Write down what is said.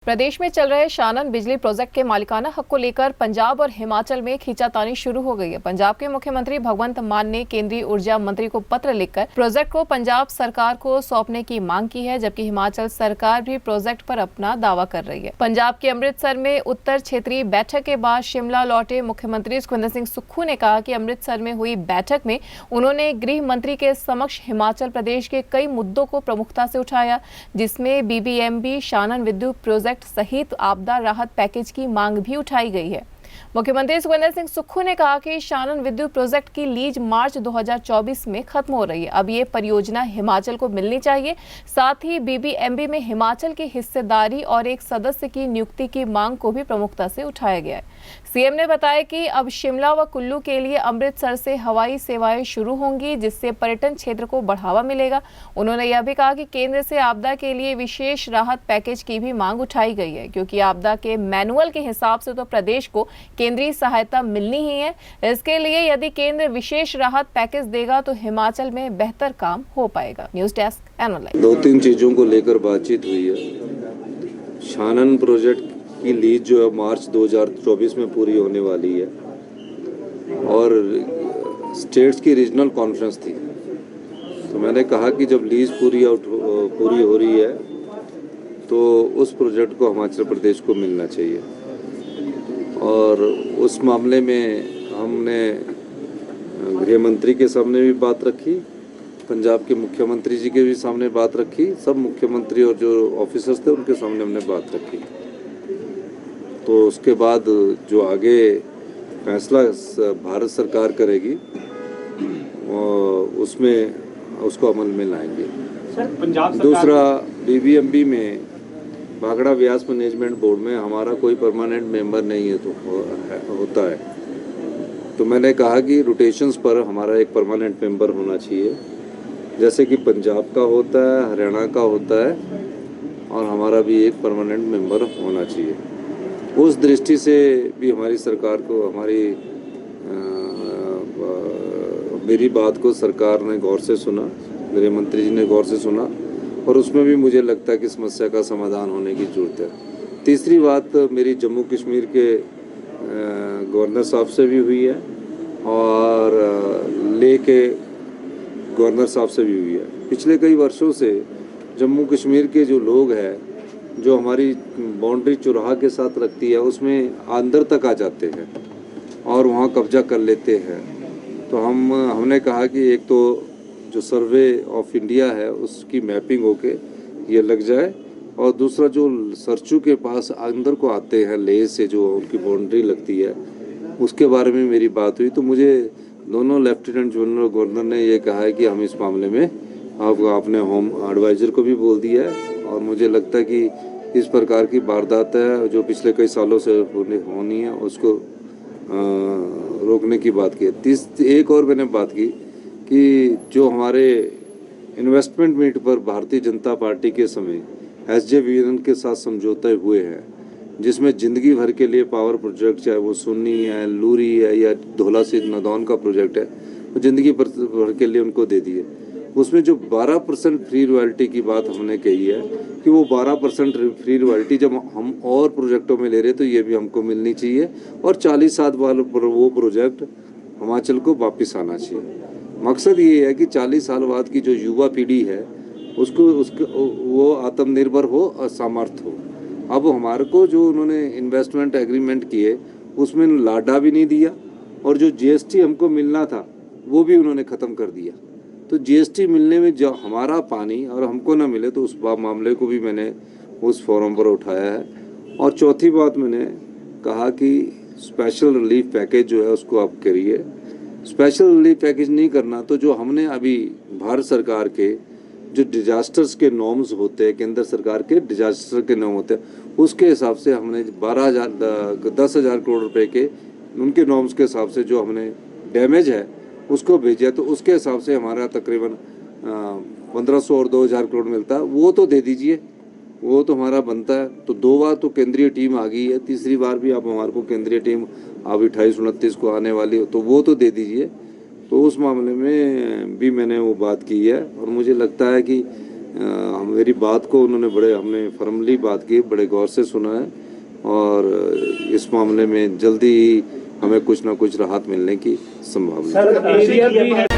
प्रदेश में चल रहे शानन बिजली प्रोजेक्ट के मालिकाना हक को लेकर पंजाब और हिमाचल में खींचातानी शुरू हो गई है। पंजाब के मुख्यमंत्री भगवंत मान ने केंद्रीय ऊर्जा मंत्री को पत्र लिखकर प्रोजेक्ट को पंजाब सरकार को सौंपने की मांग की है, जबकि हिमाचल सरकार भी प्रोजेक्ट पर अपना दावा कर रही है। पंजाब के अमृतसर में उत्तर क्षेत्रीय बैठक के बाद शिमला लौटे मुख्यमंत्री सुखविंदर सिंह सुक्खू ने कहा कि अमृतसर में हुई बैठक में उन्होंने गृह मंत्री के समक्ष हिमाचल प्रदेश के कई मुद्दों को प्रमुखता से उठाया, जिसमें बीबीएमबी शानन विद्युत प्रोजेक्ट सहित आपदा राहत पैकेज की मांग भी उठाई गई है। मुख्यमंत्री सुखविंदर सिंह सुक्खू ने कहा कि शानन विद्युत प्रोजेक्ट की लीज मार्च 2024 में खत्म हो रही है। अब ये परियोजना हिमाचल को मिलनी चाहिए। साथ ही बीबीएमबी में हिमाचल की हिस्सेदारी और एक सदस्य की नियुक्ति की मांग को भी प्रमुखता से उठाया गया है। सीएम ने बताया कि अब शिमला व कुल्लू के लिए अमृतसर से हवाई सेवाएं शुरू होंगी, जिससे पर्यटन क्षेत्र को बढ़ावा मिलेगा। उन्होंने यह भी कहा कि केंद्र से आपदा के लिए विशेष राहत पैकेज की भी मांग उठाई गई है, क्योंकि आपदा के मैनुअल के हिसाब से तो प्रदेश को केंद्रीय सहायता मिलनी ही है। इसके लिए यदि केंद्र विशेष राहत पैकेज देगा तो हिमाचल में बेहतर काम हो पाएगा। News desk analyse. दो तीन चीज़ों को लेकर बातचीत हुई है। शानन प्रोजेक्ट की लीज जो है मार्च 2024 में पूरी होने वाली है और स्टेट्स की रीजनल कॉन्फ्रेंस थी, तो मैंने कहा कि जब लीज पूरी हो रही है तो उस प्रोजेक्ट को हिमाचल प्रदेश को मिलना चाहिए। और उस मामले में हमने गृह मंत्री के सामने भी बात रखी, पंजाब के मुख्यमंत्री जी के भी सामने बात रखी, सब मुख्यमंत्री और जो ऑफिसर्स थे उनके सामने हमने बात रखी। तो उसके बाद जो आगे फैसला भारत सरकार करेगी उसमें उसको अमल में लाएंगे। दूसरा, बीबीएमबी में भाखड़ा व्यास मैनेजमेंट बोर्ड में हमारा कोई परमानेंट मेंबर नहीं है, तो होता है, तो मैंने कहा कि रोटेशंस पर हमारा एक परमानेंट मेंबर होना चाहिए, जैसे कि पंजाब का होता है, हरियाणा का होता है, और हमारा भी एक परमानेंट मेंबर होना चाहिए। उस दृष्टि से भी हमारी सरकार को मेरी बात को सरकार ने गौर से सुना, गृह मंत्री जी ने गौर से सुना, और उसमें भी मुझे लगता है कि समस्या का समाधान होने की ज़रूरत है। तीसरी बात मेरी जम्मू कश्मीर के गवर्नर साहब से भी हुई है और लेह के गवर्नर साहब से भी हुई है। पिछले कई वर्षों से जम्मू कश्मीर के जो लोग हैं, जो हमारी बाउंड्री चुराहा के साथ लगती है, उसमें अंदर तक आ जाते हैं और वहाँ कब्जा कर लेते हैं। तो हमने कहा कि एक तो जो सर्वे ऑफ इंडिया है उसकी मैपिंग होके ये लग जाए, और दूसरा जो सरचू के पास अंदर को आते हैं लेह से, जो उनकी बाउंड्री लगती है, उसके बारे में मेरी बात हुई। तो मुझे दोनों लेफ्टिनेंट जनरल गवर्नर ने ये कहा है कि हम इस मामले में आपने होम एडवाइज़र को भी बोल दिया है, और मुझे लगता है कि इस प्रकार की वारदात है जो पिछले कई सालों से होनी है, उसको रोकने की बात की है। एक और मैंने बात की कि जो हमारे इन्वेस्टमेंट मीट पर भारतीय जनता पार्टी के समय SJVN के साथ समझौते हुए हैं, जिसमें ज़िंदगी भर के लिए पावर प्रोजेक्ट, चाहे वो सुन्नी है, लूरी है या धौला से नदौन का प्रोजेक्ट है, वो ज़िंदगी भर के लिए उनको दे दिए। उसमें जो 12% फ्री रॉयल्टी की बात हमने कही है कि वो 12% फ्री रॉयल्टी जब हम और प्रोजेक्टों में ले रहे तो ये भी हमको मिलनी चाहिए, और 40 साल वाला वो प्रोजेक्ट हिमाचल को वापस आना चाहिए। मकसद ये है कि 40 साल बाद की जो युवा पीढ़ी है उसको वो आत्मनिर्भर हो और सामर्थ्य हो। अब हमारे को जो उन्होंने इन्वेस्टमेंट एग्रीमेंट किए उसमें लाडा भी नहीं दिया, और जो GST हमको मिलना था वो भी उन्होंने ख़त्म कर दिया। तो GST मिलने में जो हमारा पानी और हमको ना मिले, तो उस मामले को भी मैंने उस फोरम पर उठाया है। और चौथी बात मैंने कहा कि स्पेशल रिलीफ पैकेज जो है उसको आप करिए। स्पेशल रिलीफ पैकेज नहीं करना तो जो हमने अभी भारत सरकार के जो डिजास्टर्स के नॉर्म्स होते हैं, केंद्र सरकार के डिजास्टर के नॉर्म होते हैं, उसके हिसाब से हमने 10,000 करोड़ रुपए के उनके नॉर्म्स के हिसाब से जो हमने डैमेज है उसको भेजा, तो उसके हिसाब से हमारा तकरीबन 1500 और 2000 करोड़ मिलता है। वो तो दे दीजिए, वो तो हमारा बनता है। तो 2 बार तो केंद्रीय टीम आ गई है, तीसरी बार भी आप हमारे को केंद्रीय टीम अब 28-29 को आने वाली हो, तो वो तो दे दीजिए। तो उस मामले में भी मैंने वो बात की है, और मुझे लगता है कि मेरी बात को उन्होंने हमने फर्मली बात की, बड़े गौर से सुना है और इस मामले में जल्दी ही हमें कुछ ना कुछ राहत मिलने की संभावना है।